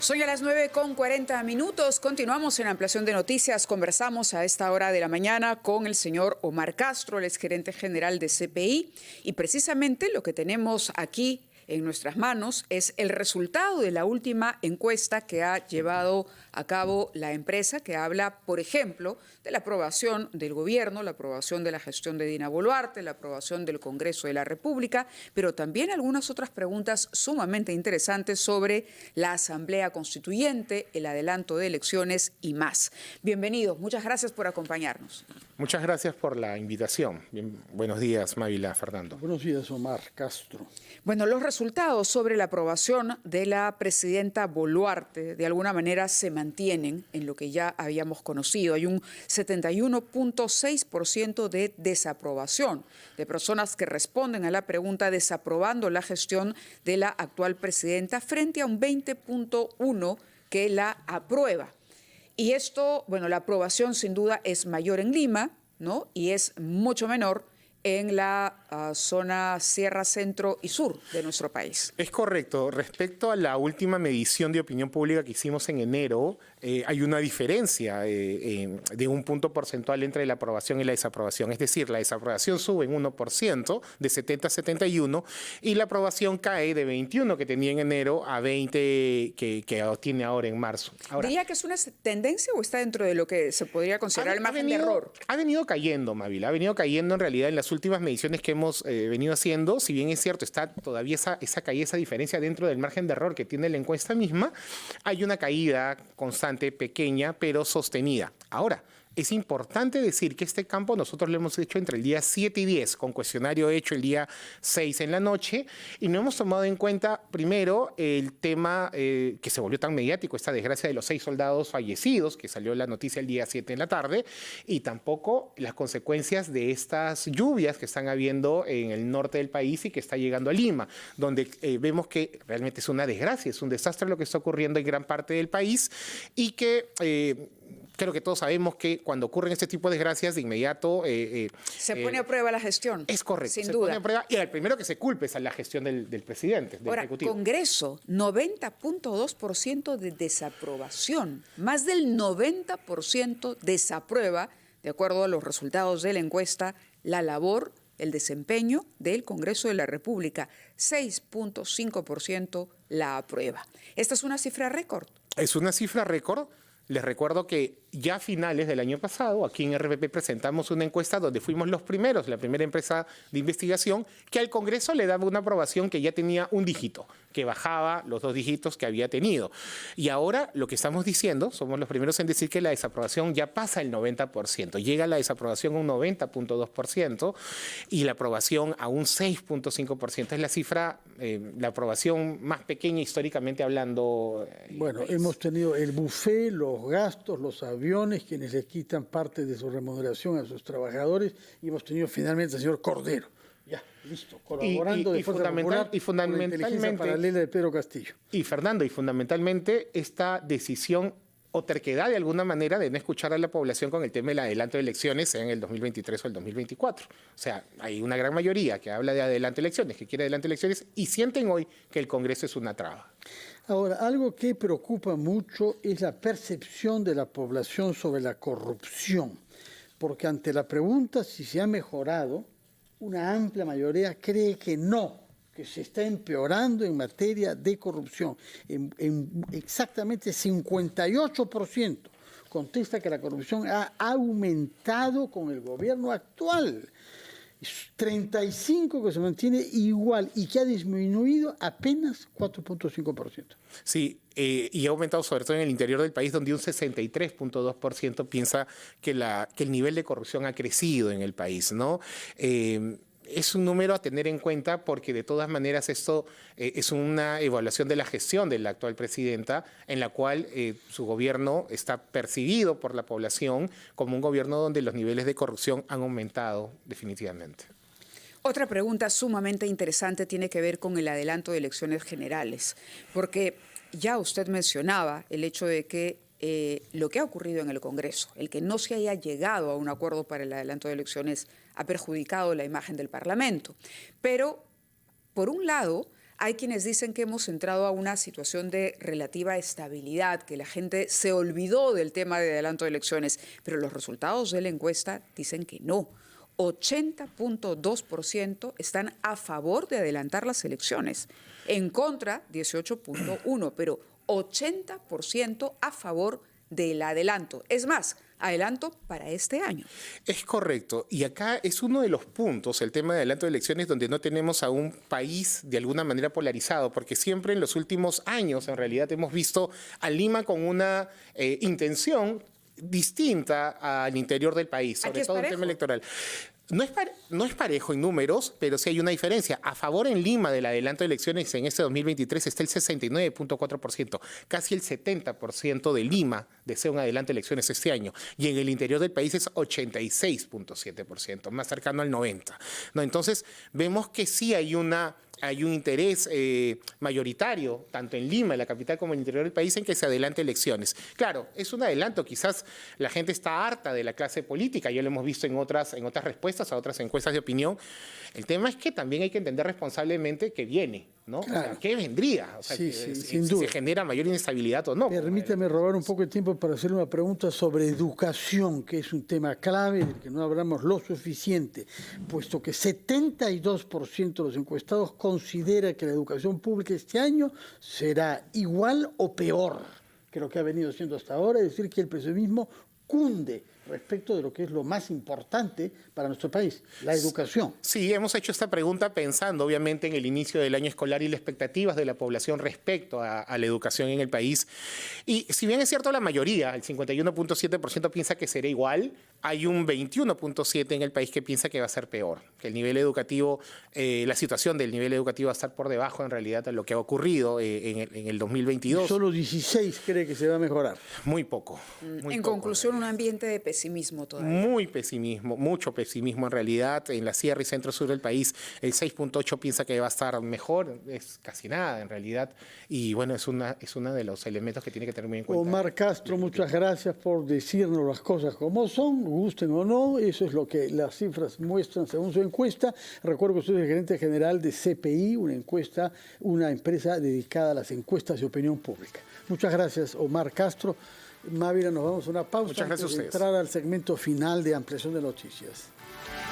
Son ya las 9:40. Continuamos en Ampliación de Noticias. Conversamos a esta hora de la mañana con el señor Omar Castro, el exgerente general de CPI. Y precisamente lo que tenemos aquí en nuestras manos es el resultado de la última encuesta que ha llevado a cabo la empresa, que habla, por ejemplo, de la aprobación del gobierno, la aprobación de la gestión de Dina Boluarte, la aprobación del Congreso de la República, pero también algunas otras preguntas sumamente interesantes sobre la Asamblea Constituyente, el adelanto de elecciones y más. Bienvenidos, muchas gracias por acompañarnos. Muchas gracias por la invitación. Buenos días, Mávila, Fernando. Buenos días, Omar Castro. Bueno, los resultados sobre la aprobación de la presidenta Boluarte de alguna manera se mantienen en lo que ya habíamos conocido. Hay un 71.6% de desaprobación de personas que responden a la pregunta desaprobando la gestión de la actual presidenta frente a un 20.1% que la aprueba. Y esto, bueno, la aprobación sin duda es mayor en Lima, ¿no? Y es mucho menor en la zona Sierra Centro y Sur de nuestro país. Es correcto. Respecto a la última medición de opinión pública que hicimos en enero, hay una diferencia de un punto porcentual entre la aprobación y la desaprobación. Es decir, la desaprobación sube en 1%, de 70 a 71, y la aprobación cae de 21 que tenía en enero a 20 que tiene ahora en marzo. Ahora, ¿diría que es una tendencia o está dentro de lo que se podría considerar el margen de error? Ha venido cayendo, Mávila, ha venido cayendo en realidad en las últimas mediciones que hemos venido haciendo. Si bien es cierto, está todavía esa caída, esa diferencia dentro del margen de error que tiene la encuesta misma, hay una caída constante, pequeña, pero sostenida. Ahora, es importante decir que este campo nosotros lo hemos hecho entre el día 7 y 10, con cuestionario hecho el día 6 en la noche, y no hemos tomado en cuenta, primero, el tema que se volvió tan mediático, esta desgracia de los 6 soldados fallecidos, que salió la noticia el día 7 en la tarde, y tampoco las consecuencias de estas lluvias que están habiendo en el norte del país y que está llegando a Lima, donde vemos que realmente es una desgracia, es un desastre lo que está ocurriendo en gran parte del país, y que creo que todos sabemos que cuando ocurren este tipo de desgracias, de inmediato se pone a prueba la gestión. Es correcto, sin se duda. pone a prueba, y el primero que se culpe es a la gestión del presidente, del Ahora, Ejecutivo. Congreso, 90.2% de desaprobación. Más del 90% desaprueba, de acuerdo a los resultados de la encuesta, la labor, el desempeño del Congreso de la República. 6.5% la aprueba. Esta es una cifra récord. Es una cifra récord. Les recuerdo que ya a finales del año pasado, aquí en RPP presentamos una encuesta donde fuimos los primeros, la primera empresa de investigación, que al Congreso le daba una aprobación que ya tenía un dígito, que bajaba los 2 dígitos que había tenido. Y ahora lo que estamos diciendo, somos los primeros en decir que la desaprobación ya pasa el 90%, llega la desaprobación a un 90.2% y la aprobación a un 6.5%. Es la cifra, la aprobación más pequeña históricamente hablando. Bueno, hemos tenido el buffet, los gastos, los aviones, quienes les quitan parte de su remuneración a sus trabajadores, y hemos tenido finalmente al señor Cordero, ya, listo, colaborando de Fuerza Popular con la inteligencia paralela de Pedro Castillo. Y Fernando, y fundamentalmente esta decisión o terquedad de alguna manera de no escuchar a la población con el tema del adelanto de elecciones, sea en el 2023 o el 2024. O sea, hay una gran mayoría que habla de adelanto de elecciones, que quiere adelanto de elecciones, y sienten hoy que el Congreso es una traba. Ahora, algo que preocupa mucho es la percepción de la población sobre la corrupción, porque ante la pregunta si se ha mejorado, una amplia mayoría cree que no, que se está empeorando en materia de corrupción. Exactamente 58% contesta que la corrupción ha aumentado con el gobierno actual. 35% que se mantiene igual y que ha disminuido apenas 4.5%. Sí, y ha aumentado sobre todo en el interior del país, donde un 63.2% piensa que el nivel de corrupción ha crecido en el país, ¿no? Es un número a tener en cuenta porque de todas maneras esto es una evaluación de la gestión de la actual presidenta, en la cual su gobierno está percibido por la población como un gobierno donde los niveles de corrupción han aumentado definitivamente. Otra pregunta sumamente interesante tiene que ver con el adelanto de elecciones generales, porque ya usted mencionaba el hecho de que lo que ha ocurrido en el Congreso, el que no se haya llegado a un acuerdo para el adelanto de elecciones, ha perjudicado la imagen del Parlamento. Pero, por un lado, Hay quienes dicen que hemos entrado a una situación de relativa estabilidad, que la gente se olvidó del tema de adelanto de elecciones, pero los resultados de la encuesta dicen que no. 80.2% están a favor de adelantar las elecciones, en contra 18.1%, pero 80% a favor del adelanto. Es más, adelanto para este año. Es correcto. Y acá es uno de los puntos, el tema de adelanto de elecciones, donde no tenemos a un país de alguna manera polarizado, porque siempre en los últimos años, en realidad, hemos visto a Lima con una intención distinta al interior del país, sobre todo en el tema electoral. No es parejo en números, pero sí hay una diferencia. A favor en Lima del adelanto de elecciones en este 2023 está el 69.4%. Casi el 70% de Lima desea un adelanto de elecciones este año. Y en el interior del país es 86.7%, más cercano al 90%. ¿No? Entonces, vemos que sí hay un interés mayoritario, tanto en Lima, en la capital, como en el interior del país, en que se adelante elecciones. Claro, es un adelanto, quizás la gente está harta de la clase política, ya lo hemos visto en otras respuestas a otras encuestas de opinión. El tema es que también hay que entender responsablemente que viene, ¿no? Claro. O sea, ¿qué vendría? O sea, sí, sin si duda. se genera mayor inestabilidad o no. Permítame robar un poco de tiempo para hacerle una pregunta sobre educación, que es un tema clave del que no hablamos lo suficiente, puesto que 72% de los encuestados considera que la educación pública este año será igual o peor que lo que ha venido siendo hasta ahora, es decir, que el pesimismo cunde respecto de lo que es lo más importante para nuestro país, la educación. Sí, hemos hecho esta pregunta pensando obviamente en el inicio del año escolar y las expectativas de la población respecto a la educación en el país. Y si bien es cierto la mayoría, el 51.7% piensa que será igual, hay un 21.7% en el país que piensa que va a ser peor, que el nivel educativo, la situación del nivel educativo va a estar por debajo en realidad de lo que ha ocurrido en el 2022. Y solo 16 cree que se va a mejorar. Muy poco. En conclusión, un ambiente de pesimismo todavía. Muy pesimismo, mucho pesimismo en realidad. En la sierra y centro-sur del país, el 6.8% piensa que va a estar mejor, es casi nada en realidad. Y bueno, es uno de los elementos que tiene que tener muy en cuenta. Omar Castro, muchas gracias por decirnos las cosas como son, gusten o no, eso es lo que las cifras muestran según su encuesta. Recuerdo que usted es el gerente general de CPI, una empresa dedicada a las encuestas de opinión pública. Muchas gracias, Omar Castro. Mávila, nos vamos a una pausa. Muchas gracias antes de a ustedes. entrar al segmento final de Ampliación de Noticias.